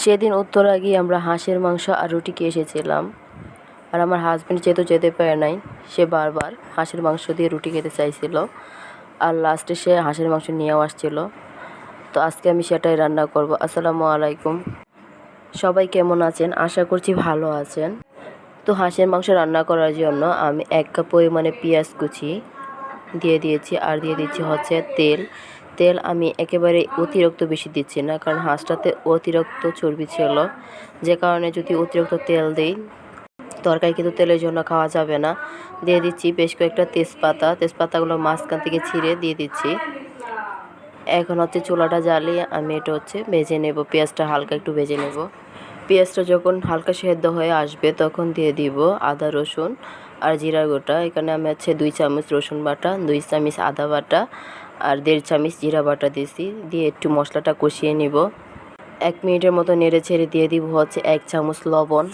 সেদিন উত্তরা গিয়ে আমরা হাঁসের মাংস আর রুটি খেয়ে এসেছিলাম। আর আমার হাজব্যান্ড যেহেতু যেতে পারে নাই, সে বারবার হাঁসের মাংস দিয়ে রুটি খেতে চাইছিল, আর লাস্টে সে হাঁসের মাংস নিয়েও আসছিল। তো আজকে আমি সেটাই রান্না করব। আসসালামু আলাইকুম, সবাই কেমন আছেন? আশা করছি ভালো আছেন। তো হাঁসের মাংস রান্না করার জন্য আমি 1 কাপ পরিমাণে পেঁয়াজ কুচি দিয়ে দিয়েছি, আর দিয়ে দিচ্ছি হচ্ছে তেল আমি একেবারে অতিরিক্ত বেশি দিচ্ছি না, কারণ হাঁসটাতে অতিরিক্ত চর্বি ছিল, যে কারণে যদি অতিরিক্ত তেল দিই তরকারি কিন্তু তেলের জন্য খাওয়া যাবে না। দিয়ে দিচ্ছি বেশ কয়েকটা তেজপাতাগুলো মাঝখান থেকে ছিঁড়ে দিয়ে দিচ্ছি। এখন হচ্ছে চুলাটা জ্বালিয়ে আমি এটা হচ্ছে ভেজে নেব, পেঁয়াজটা হালকা একটু ভেজে নেব। পেঁয়াজটা যখন হালকা সেদ্ধ হয়ে আসবে তখন দিয়ে দিব আদা রসুন আর জিরা গোটা। এখানে আমি হচ্ছে 2 চামচ রসুন বাটা, 2 চামচ আদা বাটা আর 1.5 চামচ জিরা বাটা দিয়েছি। দিয়ে একটু মশলাটা কষিয়ে নিব। 1 মিনিটের মতো নেড়ে ছেড়ে দিয়ে দিব হচ্ছে 1 চামচ লবণ,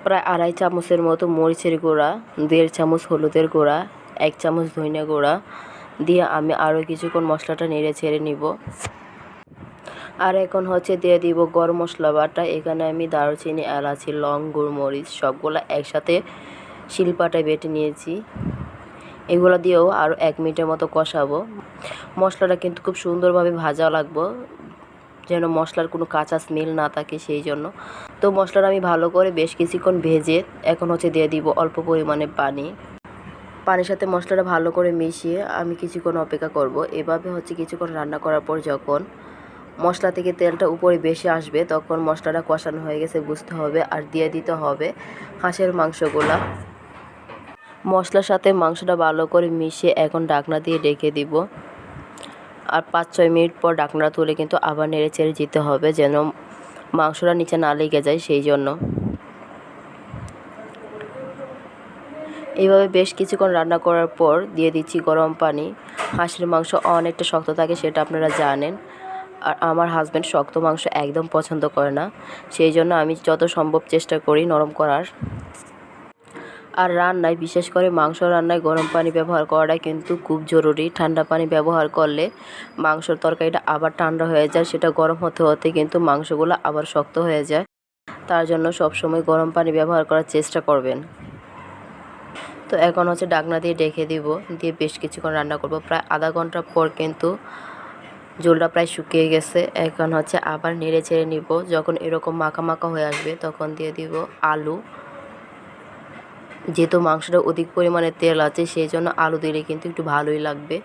প্রায় 2.5 চামচের মতো মরিচের গুঁড়া, 1.5 চামচ হলুদের গুঁড়া, 1 চামচ ধনিয়া গুঁড়া দিয়ে আমি আরও কিছুক্ষণ মশলাটা নেড়ে ছেড়ে নিব। আর এখন হচ্ছে দিয়ে দিব গরম মশলা বাটা। এখানে আমি দারুচিনি, এলাচি, লং, গোলমরিচ সবগুলো একসাথে শিলপাটায় বেটে নিয়েছি। এগুলো দিয়েও আরও 1 মিনিটের মতো কষাবো। মশলাটা কিন্তু খুব সুন্দরভাবে ভাজা লাগবে, যেন মশলার কোনো কাঁচা স্মেল না থাকে, সেই জন্য। তো মশলাটা আমি ভালো করে বেশ কিছুক্ষণ ভেজে এখন হচ্ছে দিয়ে দিব অল্প পরিমাণে পানির সাথে মশলাটা ভালো করে মিশিয়ে আমি কিছুক্ষণ অপেক্ষা করব। এভাবে হচ্ছে কিছুক্ষণ রান্না করার পর যখন মশলা থেকে তেলটা উপরে বেশি আসবে তখন মশলাটা কষানো হয়ে গেছে বুঝতে হবে, আর দিয়ে দিতে হবে হাঁসের মাংসগুলা। মশলার সাথে মাংসটা ভালো করে মিশিয়ে এখন ঢাকনা দিয়ে ঢেকে দিব। আর 5-6 মিনিট পর ঢাকনাটা তুলে কিন্তু আবার নেড়ে চেড়ে দিতে হবে, যেন মাংসটা নিচে না লেগে যায়, সেই জন্য। এইভাবে বেশ কিছুক্ষণ রান্না করার পর দিয়ে দিচ্ছি গরম পানি। হাঁসের মাংস অনেকটা শক্ত থাকে, সেটা আপনারা জানেন। আর আমার হাজব্যান্ড শক্ত মাংস একদম পছন্দ করে না, সেই জন্য আমি যত সম্ভব চেষ্টা করি নরম করার। আর রান্নায়, বিশেষ করে মাংস রান্নায় গরম পানি ব্যবহার করাটা কিন্তু খুব জরুরি। ঠান্ডা পানি ব্যবহার করলে মাংসর তরকারিটা আবার ঠান্ডা হয়ে যায়, সেটা গরম হতে হতে কিন্তু মাংসগুলো আবার শক্ত হয়ে যায়। তার জন্য সবসময় গরম পানি ব্যবহার করার চেষ্টা করবেন। তো এখন হচ্ছে ঢাকনা দিয়ে ঢেকে দিব, দিয়ে বেশ কিছুক্ষণ রান্না করব। প্রায় আধা ঘন্টা পর কিন্তু ঝোলটা প্রায় শুকিয়ে গেছে। এখন হচ্ছে আবার নেড়ে ছেড়ে নিব। যখন এরকম মাখা মাখা হয়ে আসবে তখন দিয়ে দিব আলু। যেহেতু মাংসটা অধিক পরিমাণে তেল আছে, সেই জন্য আলু দিলে কিন্তু একটু ভালোই লাগবে।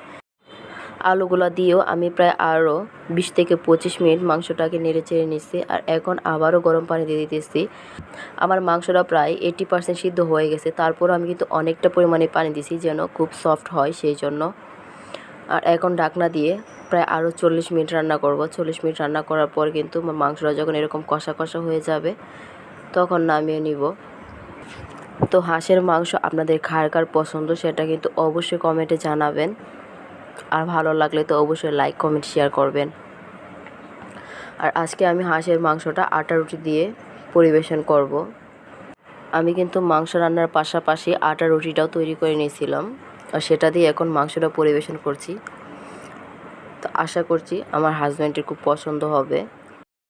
আলুগুলা দিয়েও আমি প্রায় আরও 20 থেকে 25 মিনিট মাংসটাকে নেড়ে চেড়ে নিচ্ছি। আর এখন আবারও গরম পানি দিয়ে দিতেছি। আমার মাংসটা প্রায় 80% সিদ্ধ হয়ে গেছে, তারপরও আমি কিন্তু অনেকটা পরিমাণে পানি দিছি যেন খুব সফট হয়, সেই জন্য। আর এখন ঢাকনা দিয়ে প্রায় আরও 40 মিনিট রান্না করব। 40 মিনিট রান্না করার পর কিন্তু মাংসটা যখন এরকম কষা কষা হয়ে যাবে তখন নামিয়ে নিব। তো হাঁসের মাংস আপনাদের কার কার পছন্দ সেটা কিন্তু অবশ্যই কমেন্টে জানাবেন। আর ভালো লাগলে তো অবশ্যই লাইক, কমেন্ট, শেয়ার করবেন। আর আজকে আমি হাঁসের মাংসটা আটা রুটি দিয়ে পরিবেশন করব। আমি কিন্তু মাংস রান্নার পাশাপাশি আটা রুটিটাও তৈরি করে নিয়েছিলাম, আর সেটা দিয়ে এখন মাংসটা পরিবেশন করছি। তো আশা করছি আমার হাজব্যান্ডের খুব পছন্দ হবে।